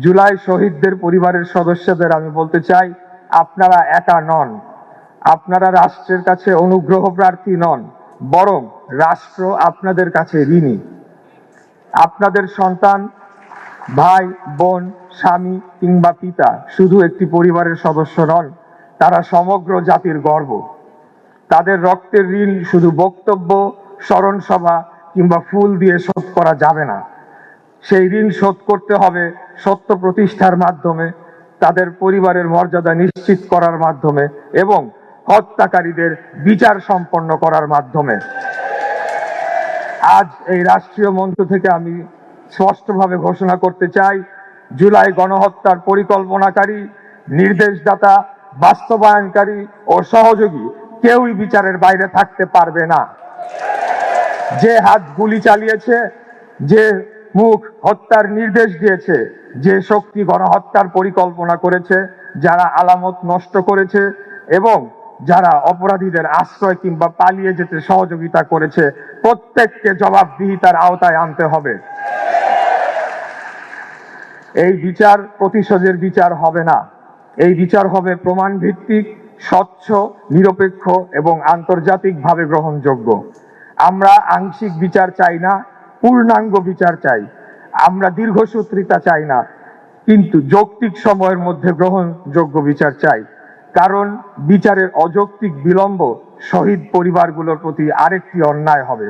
জুলাই শহীদদের পরিবারের সদস্যদের আমি বলতে চাই, আপনারা একা নন, আপনারা রাষ্ট্রের কাছে অনুগ্রহ প্রার্থী নন, বরং রাষ্ট্র আপনাদের কাছে ঋণী। আপনাদের সন্তান, ভাই, বোন, স্বামী কিংবা পিতা শুধু একটি পরিবারের সদস্য নন, তারা সমগ্র জাতির গর্ব। তাদের রক্তের ঋণ শুধু বক্তব্য, স্মরণসভা কিংবা ফুল দিয়ে শোধ করা যাবে না। সেই ঋণ শোধ করতে হবে সত্য প্রতিষ্ঠার মাধ্যমে, তাদের পরিবারের মর্যাদা নিশ্চিত করার মাধ্যমে এবং হত্যাকারীদের বিচার সম্পন্ন করার মাধ্যমে। আজ এই রাষ্ট্রীয় মঞ্চ থেকে আমি স্পষ্টভাবে ঘোষণা করতে চাই, জুলাই গণহত্যার পরিকল্পনাকারী, নির্দেশদাতা, বাস্তবায়নকারী ও সহযোগী কেউই বিচারের বাইরে থাকতে পারবে না। যে হাত গুলি চালিয়েছে, যে মুখ হত্যার নির্দেশ দিয়েছে, যে শক্তি গণহত্যার পরিকল্পনা করেছে, যারা আলামত নষ্ট করেছে এবং যারা অপরাধীদের আশ্রয় কিংবা পালিয়ে যেতে সহযোগিতা করেছে, প্রত্যেককে জবাবদিহিতার আওতায় আনতে হবে। এই বিচার প্রতিশোধের বিচার হবে না, এই বিচার হবে প্রমাণ ভিত্তিক, স্বচ্ছ, নিরপেক্ষ এবং আন্তর্জাতিকভাবে গ্রহণযোগ্য। আমরা আংশিক বিচার চাই না, পূর্ণাঙ্গ বিচার চাই। আমরা দীর্ঘসূত্রিতা চাই না, কিন্তু যৌক্তিক সময়ের মধ্যে গ্রহণযোগ্য বিচার চাই। কারণ বিচারের অযৌক্তিক বিলম্ব শহীদ পরিবারগুলোর প্রতি আরেকটি অন্যায় হবে।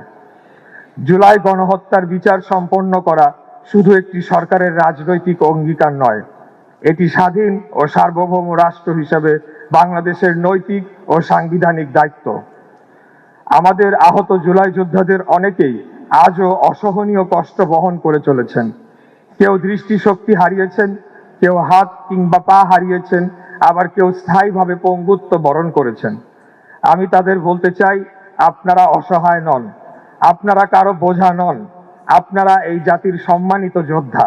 জুলাই গণহত্যার বিচার সম্পন্ন করা শুধু একটি সরকারের রাজনৈতিক অঙ্গীকার নয়, এটি স্বাধীন ও সার্বভৌম রাষ্ট্র হিসেবে বাংলাদেশের নৈতিক ও সাংবিধানিক দায়িত্ব। আমাদের আহত জুলাই যোদ্ধাদের অনেকেই আজও অসহনীয় কষ্ট বহন করে চলেছেন। কেউ দৃষ্টিশক্তি হারিয়েছেন, কেউ হাত কিংবা পা হারিয়েছেন, আবার কেউ স্থায়ীভাবে পঙ্গুত্ব বরণ করেছেন। আমি তাদের বলতে চাই, আপনারা অসহায় নন, আপনারা কারো বোঝা নন, আপনারা এই জাতির সম্মানিত যোদ্ধা।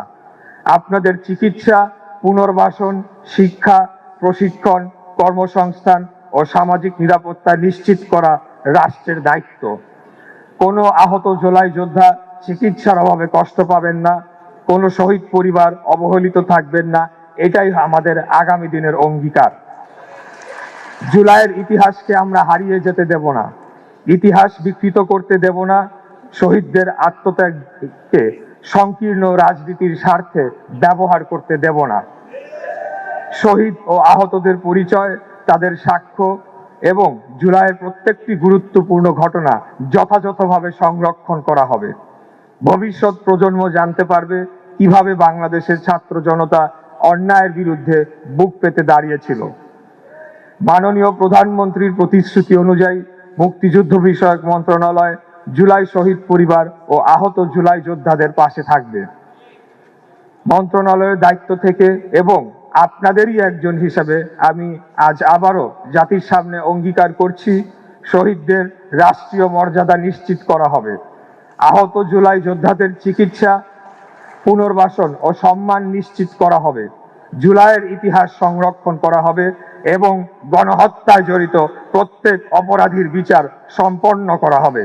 আপনাদের চিকিৎসা, পুনর্বাসন, শিক্ষা, প্রশিক্ষণ, কর্মসংস্থান ও সামাজিক নিরাপত্তা নিশ্চিত করা রাষ্ট্রের দায়িত্ব। কোনো আহত জুলাই যোদ্ধা চিকিৎসার অভাবে কষ্ট পাবেন না, কোনো শহীদ পরিবার অবহেলিত থাকবেন না, এটাই আমাদের আগামী দিনের অঙ্গীকার। জুলাইয়ের ইতিহাসকে আমরা হারিয়ে যেতে দেব না, ইতিহাস বিকৃত করতে দেব না, শহীদদের আত্মত্যাগকে সংকীর্ণ রাজনীতির স্বার্থে ব্যবহার করতে দেব না। শহীদ ও আহতদের পরিচয়, তাদের সাক্ষ্য এবং জুলাইয়ের প্রত্যেকটি গুরুত্বপূর্ণ ঘটনা যথাযথভাবে সংরক্ষণ করা হবে। ভবিষ্যৎ প্রজন্ম জানতে পারবে কিভাবে বাংলাদেশের ছাত্র জনতা অন্যায়ের বিরুদ্ধে বুক পেতে দাঁড়িয়েছিল। মাননীয় প্রধানমন্ত্রীর প্রতিশ্রুতি অনুযায়ী মুক্তিযুদ্ধ বিষয়ক মন্ত্রণালয় জুলাই শহীদ পরিবার ও আহত জুলাই যোদ্ধাদের পাশে থাকবে। মন্ত্রণালয়ের দায়িত্ব থেকে এবং আপনাদেরই একজন হিসাবে আমি আজ আবারও জাতির সামনে অঙ্গীকার করছি, শহীদদের রাষ্ট্রীয় মর্যাদা নিশ্চিত করা হবে। আহত জুলাই যোদ্ধাদের চিকিৎসা, পুনর্বাসন ও সম্মান নিশ্চিত করা হবে। জুলাইয়ের ইতিহাস সংরক্ষণ করা হবে এবং গণহত্যায় জড়িত প্রত্যেক অপরাধীর বিচার সম্পন্ন করা হবে।